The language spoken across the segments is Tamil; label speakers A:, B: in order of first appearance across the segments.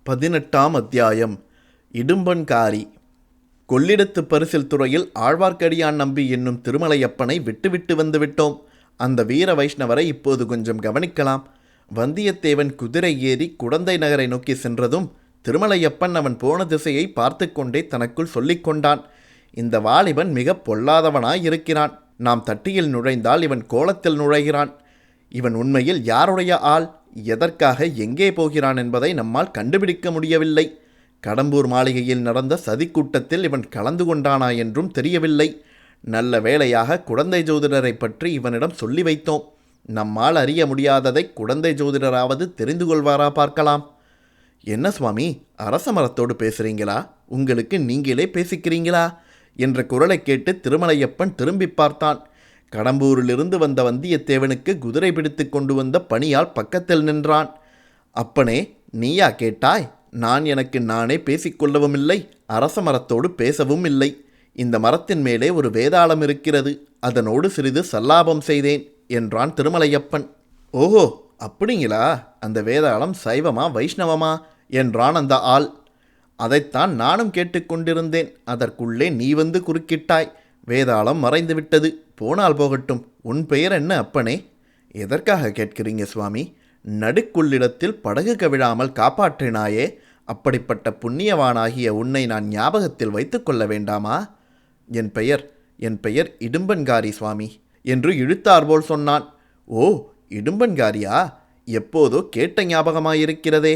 A: 18ஆம் அத்தியாயம். இடும்பன்காரி. கொள்ளிடத்து பரிசில் துறையில் ஆழ்வார்க்கடியான் நம்பி என்னும் திருமலையப்பனை விட்டுவிட்டு வந்துவிட்டோம். அந்த வீர வைஷ்ணவரை இப்போது கொஞ்சம் கவனிக்கலாம். வந்தியத்தேவன் குதிரை ஏறி குடந்தை நகரை நோக்கி சென்றதும் திருமலையப்பன் அவன் போன திசையை பார்த்து கொண்டே தனக்குள் சொல்லிக் கொண்டான். இந்த வாலிபன் மிக பொல்லாதவனாயிருக்கிறான். நாம் தட்டியில் நுழைந்தால் இவன் கோலத்தில் நுழைகிறான். இவன் உண்மையில் யாருடைய ஆள், எதற்காக எங்கே போகிறான் என்பதை நம்மால் கண்டுபிடிக்க முடியவில்லை. கடம்பூர் மாளிகையில் நடந்த சதிக்கூட்டத்தில் இவன் கலந்து கொண்டானா என்றும் தெரியவில்லை. நல்ல வேளையாக குடந்தை ஜோதிடரை பற்றி இவனிடம் சொல்லி வைத்தோம். நம்மால் அறிய முடியாததை குடந்தை ஜோதிடராவது தெரிந்து கொள்வாரா பார்க்கலாம். என்ன சுவாமி, அரச மரத்தோடு பேசுகிறீங்களா? உங்களுக்கு நீங்களே பேசிக்கிறீங்களா என்ற குரலை கேட்டு திருமலையப்பன் திரும்பி பார்த்தான். கடம்பூரிலிருந்து வந்த வந்தியத்தேவனுக்கு குதிரை பிடித்து கொண்டு வந்த பணியால் பக்கத்தில் நின்றான். அப்பனே, நீயா கேட்டாய்? நான் எனக்கு நானே பேசிக்கொள்ளவும் இல்லை, அரச மரத்தோடு பேசவும் இல்லை. இந்த மரத்தின் மேலே ஒரு வேதாளம் இருக்கிறது, அதனோடு சிறிது சல்லாபம் செய்தேன் என்றான் திருமலையப்பன். ஓஹோ, அப்படிங்களா? அந்த வேதாளம் சைவமா வைஷ்ணவமா என்றான் அந்த ஆள். அதைத்தான் நானும் கேட்டுக்கொண்டிருந்தேன். அதற்குள்ளே நீ வந்து குறுக்கிட்டாய். வேதாளம் மறைந்துவிட்டது, போனால் போகட்டும். உன் பெயர் என்ன அப்பனே? எதற்காக கேட்கிறீங்க சுவாமி? நடுக்குள்ளிடத்தில் படகு கவிழாமல் காப்பாற்றினாயே, அப்படிப்பட்ட புண்ணியவானாகிய உன்னை நான் ஞாபகத்தில் வைத்து கொள்ள வேண்டாமா? என் பெயர் இடும்பன்காரி சுவாமி என்று இழுத்தார்போல் சொன்னான். ஓ, இடும்பன்காரியா? எப்போதோ கேட்ட ஞாபகமாயிருக்கிறதே.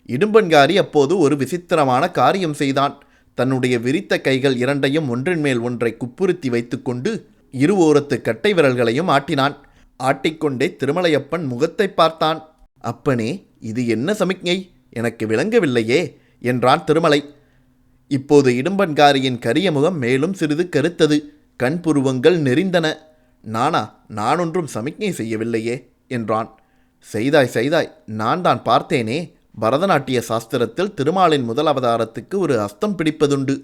A: இடும்பன்காரி அப்போது ஒரு விசித்திரமான காரியம் செய்தான். தன்னுடைய விரித்த கைகள் இரண்டையும் ஒன்றின் மேல் ஒன்றை குப்புறுத்தி வைத்துக்கொண்டு இருவோரத்து கட்டை விரல்களையும் ஆட்டினான். ஆட்டிக்கொண்டே திருமலையப்பன் முகத்தை பார்த்தான். அப்பனே, இது என்ன சமிக்ஞை? எனக்கு விளங்கவில்லையே என்றான் திருமலை. இப்போது இடும்பன்காரியின் கரிய முகம் மேலும் சிறிது கருத்தது. கண்புருவங்கள் நெறிந்தன. நான் ஒன்றும் சமிக்ஞை செய்யவில்லையே என்றான். செய்தாய், நான் தான் பார்த்தேனே. பரதநாட்டிய சாஸ்திரத்தில் திருமாலின் முதல் அவதாரத்துக்கு ஒரு அஸ்தம் பிடிப்பதுண்டு.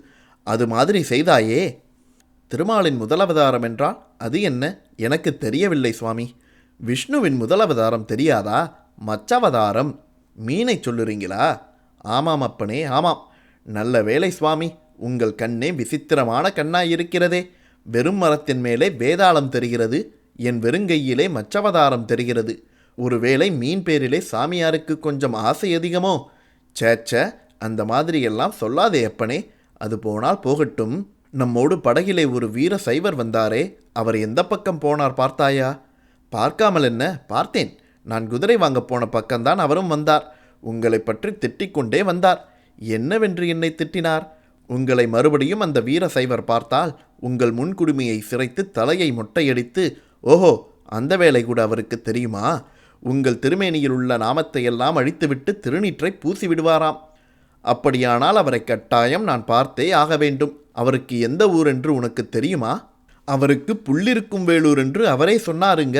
A: அது மாதிரி செய்தாயே. திருமாலின் முதல் அவதாரம் என்றால் அது என்ன? எனக்கு தெரியவில்லை சுவாமி. விஷ்ணுவின் முதல் அவதாரம் தெரியாதா? மச்சவதாரம். மீனை சொல்லுறீங்களா? ஆமாம் அப்பனே, ஆமாம். நல்ல வேளை சுவாமி, உங்கள் கண்ணே விசித்திரமான கண்ணாயிருக்கிறதே. வெறும் மரத்தின் மேலே வேதாளம் தெரிகிறது, என் வெறுங்கையிலே மச்சவதாரம் தெரிகிறது. ஒருவேளை மீன் பேரிலே சாமியாருக்கு கொஞ்சம் ஆசை அதிகமோ? சேச்ச, அந்த மாதிரியெல்லாம் சொல்லாதே அப்பனே. அது போனால் போகட்டும். நம்மோடு படகிலே ஒரு வீர சைவர் வந்தாரே, அவர் எந்த பக்கம் போனார் பார்த்தாயா? பார்க்காமல் என்ன, பார்த்தேன். நான் குதிரை வாங்க போன பக்கம்தான் அவரும் வந்தார். உங்களை பற்றி திட்டிக்கொண்டே வந்தார். என்னவென்று என்னை திட்டினார்? உங்களை மறுபடியும் அந்த வீர சைவர் பார்த்தால் உங்கள் முன்குடுமையை சிரைத்து தலையை மொட்டையடித்து, ஓஹோ, அந்த வேலை கூட அவருக்கு தெரியுமா? உங்கள் திருமேனியில் உள்ள நாமத்தையெல்லாம் அழித்துவிட்டு திருநீற்றை பூசிவிடுவாராம். அப்படியானால் அவரை கட்டாயம் நான் பார்த்தே ஆக வேண்டும். அவருக்கு எந்த ஊர் என்று உனக்கு தெரியுமா? அவருக்கு புள்ளிருக்கும் வேலூர் என்று அவரே சொன்னாருங்க.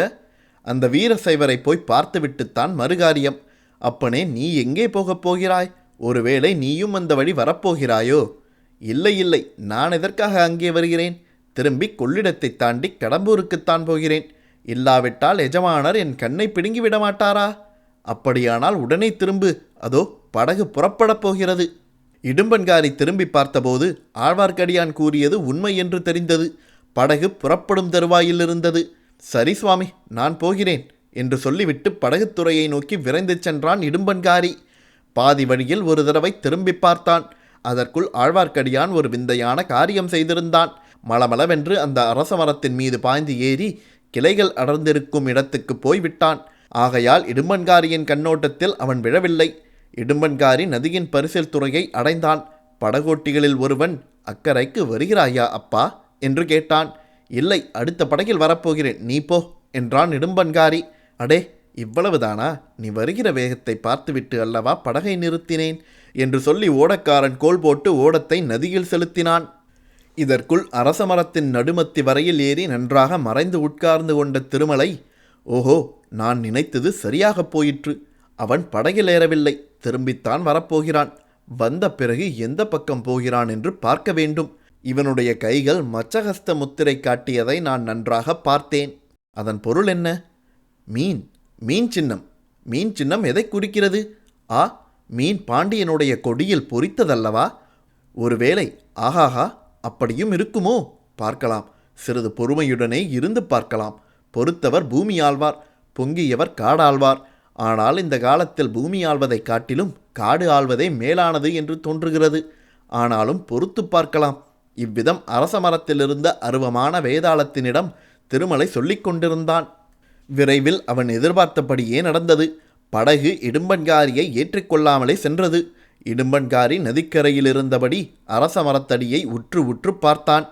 A: அந்த வீரசைவரை போய் பார்த்துவிட்டுத்தான் மறுகாரியம். அப்பனே, நீ எங்கே போகப் போகிறாய்? ஒருவேளை நீயும் அந்த வழி வரப்போகிறாயோ? இல்லை, நான் எதற்காக அங்கே வருகிறேன்? திரும்பி கொள்ளிடத்தை தாண்டி கடம்பூருக்குத்தான் போகிறேன். இல்லாவிட்டால் எஜமானர் என் கண்ணை பிடுங்கி விட மாட்டாரா? அப்படியானால் உடனே திரும்பு, அதோ படகு புறப்படப் போகிறது. இடும்பன்காரி திரும்பி பார்த்தபோது ஆழ்வார்க்கடியான் கூறியது உண்மை என்று தெரிந்தது. படகு புறப்படும் தருவாயில் இருந்தது. சரி சுவாமி, நான் போகிறேன் என்று சொல்லிவிட்டு படகுத்துறையை நோக்கி விரைந்து சென்றான் இடும்பன்காரி. பாதி வழியில் ஒரு தடவை திரும்பி பார்த்தான். அதற்குள் ஆழ்வார்க்கடியான் ஒரு விந்தையான காரியம் செய்திருந்தான். மளமளவென்று அந்த அரச மரத்தின் மீது பாய்ந்து ஏறி கிளைகள் அடர்ந்திருக்கும் இடத்துக்கு போய்விட்டான். ஆகையால் இடும்பன்காரியின் கண்ணோட்டத்தில் அவன் விழவில்லை. இடும்பன்காரி நதியின் பரிசில் துறையை அடைந்தான். படகோட்டிகளில் ஒருவன், அக்கறைக்கு வருகிறாயா அப்பா என்று கேட்டான். இல்லை, அடுத்த படகில் வரப்போகிறேன், நீ போ என்றான் இடும்பன்காரி. அடே, இவ்வளவுதானா? நீ வருகிற வேகத்தை பார்த்துவிட்டு அல்லவா படகை நிறுத்தினேன் என்று சொல்லி ஓடக்காரன் கோல் போட்டு ஓடத்தை நதியில் செலுத்தினான். இதற்குள் அரச மரத்தின் நடுமத்தி வரையில் ஏறி நன்றாக மறைந்து உட்கார்ந்து கொண்ட திருமலை, ஓஹோ, நான் நினைத்தது சரியாக போயிற்று. அவன் படகில் ஏறவில்லை, திரும்பித்தான் வரப்போகிறான். வந்த பிறகு எந்த பக்கம் போகிறான் என்று பார்க்க வேண்டும். இவனுடைய கைகள் மச்சஹஸ்த முத்திரை காட்டியதை நான் நன்றாக பார்த்தேன். அதன் பொருள் என்ன? மீன் சின்னம். மீன் சின்னம் எதை குறிக்கிறது? ஆ, மீன் பாண்டியனுடைய கொடியில் பொறித்ததல்லவா? ஒருவேளை ஆகாஹா, அப்படியும் இருக்குமோ? பார்க்கலாம், சிறிது பொறுமையுடனே இருந்து பார்க்கலாம். பொறுத்தவர் பூமி ஆழ்வார், பொங்கியவர் காடாழ்வார். ஆனால் இந்த காலத்தில் பூமி ஆள்வதைக் காட்டிலும் காடு ஆள்வதே மேலானது என்று தோன்றுகிறது. ஆனாலும் பொறுத்து பார்க்கலாம். இவ்விதம் அரச மரத்திலிருந்த அருவமான வேதாளத்தினிடம் திருமலை சொல்லிக் கொண்டிருந்தான். விரைவில் அவன் எதிர்பார்த்தபடியே நடந்தது. படகு இடும்பன்காரியை ஏற்றிக்கொள்ளாமலே சென்றது. இடும்பன்காரி நதிக்கரையில் இருந்தபடி அரச மரத்தடியை உற்று உற்று பார்த்தான்.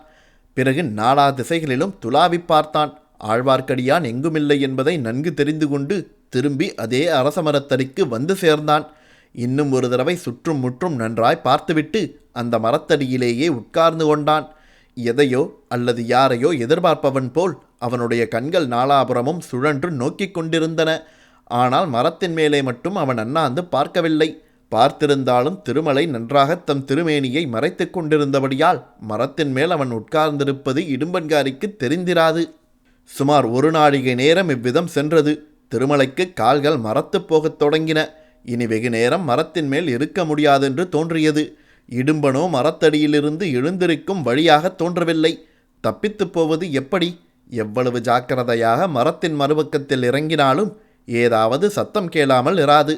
A: பிறகு நாலா திசைகளிலும் துளாவி பார்த்தான். ஆழ்வார்க்கடியான் எங்குமில்லை என்பதை நன்கு தெரிந்து கொண்டு திரும்பி அதே அரச மரத்தடிக்கு வந்து சேர்ந்தான். இன்னும் ஒரு தடவை சுற்றும் முற்றும் நன்றாய் பார்த்துவிட்டு அந்த மரத்தடியிலேயே உட்கார்ந்து கொண்டான். எதையோ அல்லது யாரையோ எதிர்பார்ப்பவன் போல் அவனுடைய கண்கள் நாலாபுரமும் சுழன்று நோக்கிக் கொண்டிருந்தன. ஆனால் மரத்தின் மேலே மட்டும் அவன் அண்ணாந்து பார்க்கவில்லை. பார்த்திருந்தாலும் திருமலை நன்றாக தம் திருமேனியை மறைத்து கொண்டிருந்தபடியால் மரத்தின் மேல் அவன் உட்கார்ந்திருப்பது இடும்பன்காரிக்கு தெரிந்திராது. சுமார் ஒரு நாழிகை நேரம் இவ்விதம் சென்றது. திருமலைக்கு கால்கள் மரத்துப் போகத் தொடங்கின. இனி வெகு நேரம் மரத்தின் மேல் இருக்க முடியாதென்று தோன்றியது. இடும்பனோ மரத்தடியிலிருந்து எழுந்திருக்கும் வழியாக தோன்றவில்லை. தப்பித்துப் போவது எப்படி? எவ்வளவு ஜாக்கிரதையாக மரத்தின் மறுபக்கத்தில் இறங்கினாலும் ஏதாவது சத்தம் கேளாமல் இராது.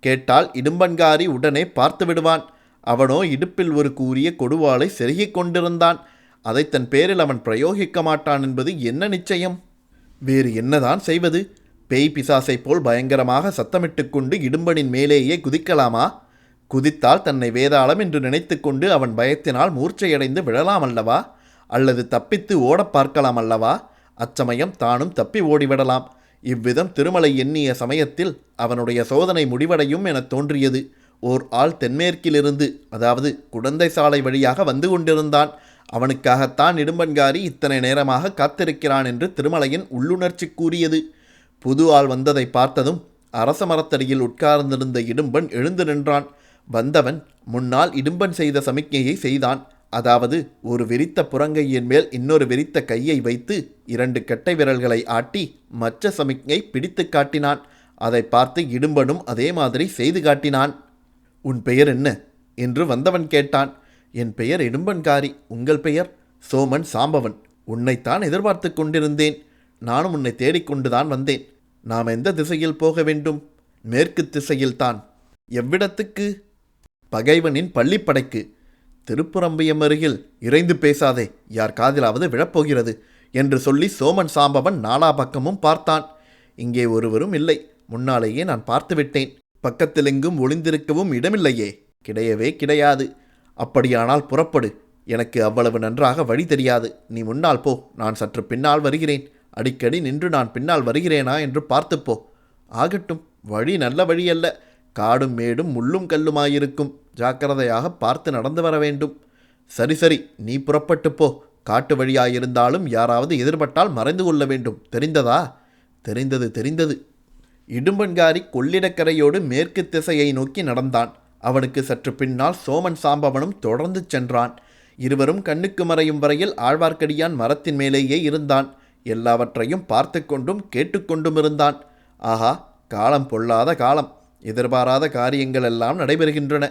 A: கேட்டால் இடும்பன்காரி உடனே பார்த்து விடுவான். அவனோ இடுப்பில் ஒரு கூரிய கொடுவாளை செருகிக் கொண்டிருந்தான். அதை தன் பேரில் அவன் பிரயோகிக்க மாட்டான் என்பது என்ன நிச்சயம்? வேறு என்னதான் செய்வது? பேய் பிசாசை போல் பயங்கரமாக சத்தமிட்டு கொண்டு இடும்பனின் மேலேயே குதிக்கலாமா? குதித்தால் தன்னை வேதாளம் என்று நினைத்து கொண்டு அவன் பயத்தினால் மூர்ச்சையடைந்து விழலாம் அல்லவா? அல்லது தப்பித்து ஓடப் பார்க்கலாம் அல்லவா? அச்சமயம் தானும் தப்பி ஓடிவிடலாம். இவ்விதம் திருமலை எண்ணிய சமயத்தில் அவனுடைய சோதனை முடிவடையும் என தோன்றியது. ஓர் ஆள் தென்மேற்கிலிருந்து, அதாவது குடந்தை சாலை வழியாக வந்து கொண்டிருந்தான். அவனுக்காகத்தான் இடும்பன்காரி இத்தனை நேரமாக காத்திருக்கிறான் என்று திருமலையின் உள்ளுணர்ச்சி கூறியது. புது ஆள் வந்ததை பார்த்ததும் அரச மரத்தடியில் உட்கார்ந்திருந்த இடும்பன் எழுந்து நின்றான். வந்தவன் முன்னால் இடும்பன் செய்த சமிக்ஞையை செய்தான். அதாவது ஒரு விரித்த புறங்கையின் மேல் இன்னொரு விரித்த கையை வைத்து 2 கட்டை விரல்களை ஆட்டி மற்ற சமிக்ஞை பிடித்து காட்டினான். அதை பார்த்து இடும்பனும் அதே மாதிரி செய்து காட்டினான். உன் பெயர் என்ன என்று வந்தவன் கேட்டான். என் பெயர் இடும்பன்காரி. உங்கள் பெயர்? சோமன் சாம்பவன். உன்னைத்தான் எதிர்பார்த்து கொண்டிருந்தேன். நானும் உன்னை தேடிக்கொண்டுதான் வந்தேன். நாம் எந்த திசையில் போக வேண்டும்? மேற்கு திசையில்தான். எவ்விடத்துக்கு? பகைவனின் பள்ளிப்படைக்கு. திருப்புறம்பியம் அருகில். இறைந்து பேசாதே, யார் காதிலாவது விழப்போகிறது என்று சொல்லி சோமன் சாம்பவன் நாலா பக்கமும் பார்த்தான். இங்கே ஒருவரும் இல்லை. முன்னாலேயே நான் பார்த்துவிட்டேன். பக்கத்திலெங்கும் ஒளிந்திருக்கவும் இடமில்லையே. கிடையவே கிடையாது. அப்படியானால் புறப்படு. எனக்கு அவ்வளவு நன்றாக வழி தெரியாது. நீ முன்னால் போ, நான் சற்று பின்னால் வருகிறேன். அடிக்கடி நின்று நான் பின்னால் வருகிறேனா என்று பார்த்துப்போ. ஆகட்டும். வழி நல்ல வழியல்ல. காடும் மேடும் முள்ளும் கல்லுமாயிருக்கும். ஜாக்கிரதையாக பார்த்து நடந்து வர வேண்டும். சரி சரி, நீ புறப்பட்டு போ. காட்டு வழியாயிருந்தாலும் யாராவது எதிர்பட்டால் மறைந்து கொள்ள வேண்டும். தெரிந்ததா? தெரிந்தது தெரிந்தது. இடும்பன்காரி கொள்ளிடக்கரையோடு மேற்கு திசையை நோக்கி நடந்தான். அவனுக்கு சற்று பின்னால் சோமன் சாம்பவனும் தொடர்ந்து சென்றான். இருவரும் கண்ணுக்கு மறையும் வரையில் ஆழ்வார்க்கடியான் மரத்தின் மேலேயே இருந்தான். எல்லாவற்றையும் பார்த்து கொண்டும் கேட்டுக்கொண்டும் இருந்தான். ஆஹா, காலம் பொல்லாத காலம். எதிர்பாராத காரியங்கள் எல்லாம் நடைபெறுகின்றன.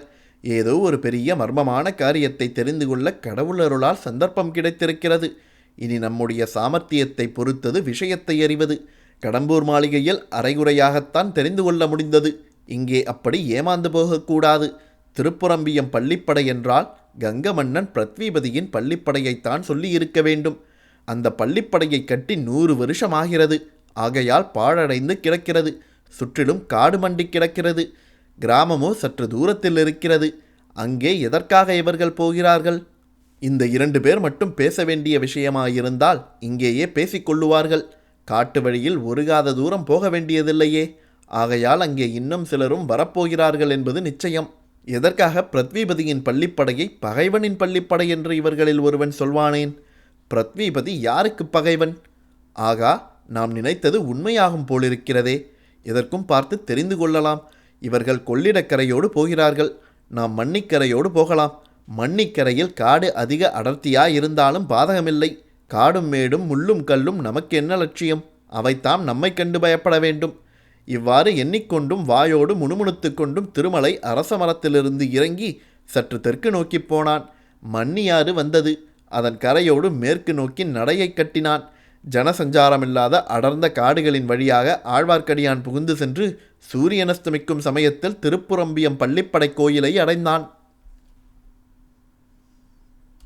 A: ஏதோ ஒரு பெரிய மர்மமான காரியத்தை தெரிந்து கொள்ள கடவுளருளால் சந்தர்ப்பம் கிடைத்திருக்கிறது. இனி நம்முடைய சாமர்த்தியத்தை பொறுத்தது விஷயத்தை அறிவது. கடம்பூர் மாளிகையில் அரைகுறையாகத்தான் தெரிந்து கொள்ள முடிந்தது. இங்கே அப்படி ஏமாந்து போகக்கூடாது. திருப்புறம்பியம் பள்ளிப்படை என்றால் கங்க மன்னன் பிருத்விபதியின் பள்ளிப்படையைத்தான் சொல்லியிருக்க வேண்டும். அந்த பள்ளிப்படையை கட்டி 100 வருஷமாகிறது. ஆகையால் பாழடைந்து கிடக்கிறது. சுற்றிலும் காடு மண்டி கிடக்கிறது. கிராமமோ சற்று தூரத்தில் இருக்கிறது. அங்கே எதற்காக இவர்கள் போகிறார்கள்? இந்த 2 பேர் மட்டும் பேச வேண்டிய விஷயமாயிருந்தால் இங்கேயே பேசிக்கொள்ளுவார்கள். காட்டு வழியில் ஒரு காத தூரம் போக வேண்டியதில்லையே. ஆகையால் அங்கே இன்னும் சிலரும் வரப்போகிறார்கள் என்பது நிச்சயம். எதற்காக பிருத்விபதியின் பள்ளிப்படையை பகைவனின் பள்ளிப்படை என்று இவர்களில் ஒருவன் சொல்வானேன்? பிருத்விபதி யாருக்கு பகைவன்? ஆகா, நாம் நினைத்தது உண்மையாகும் போலிருக்கிறதே. எதற்கும் பார்த்து தெரிந்து கொள்ளலாம். இவர்கள் கொள்ளிடக்கரையோடு போகிறார்கள். நாம் மண்ணிக்கரையோடு போகலாம். மண்ணிக்கரையில் காடு அதிக அடர்த்தியாயிருந்தாலும் பாதகமில்லை. காடும் மேடும் முள்ளும் கல்லும் நமக்கு என்ன லட்சியம்? அவைத்தாம் நம்மை கண்டு பயப்பட வேண்டும். இவ்வாறு எண்ணிக்கொண்டும் வாயோடு முணுமுணுத்து கொண்டும் திருமலை அரச மரத்திலிருந்து இறங்கி சற்று தெற்கு நோக்கி போனான். மன்னியாறு வந்தது. அதன் கரையோடு மேற்கு நோக்கி நடையை கட்டினான். ஜனசஞ்சாரமில்லாத அடர்ந்த காடுகளின் வழியாக ஆழ்வார்க்கடியான் புகுந்து சென்று சூரியனஸ்தமிக்கும் சமயத்தில் திருப்புரம்பியம் பள்ளிப்படை கோயிலை அடைந்தான்.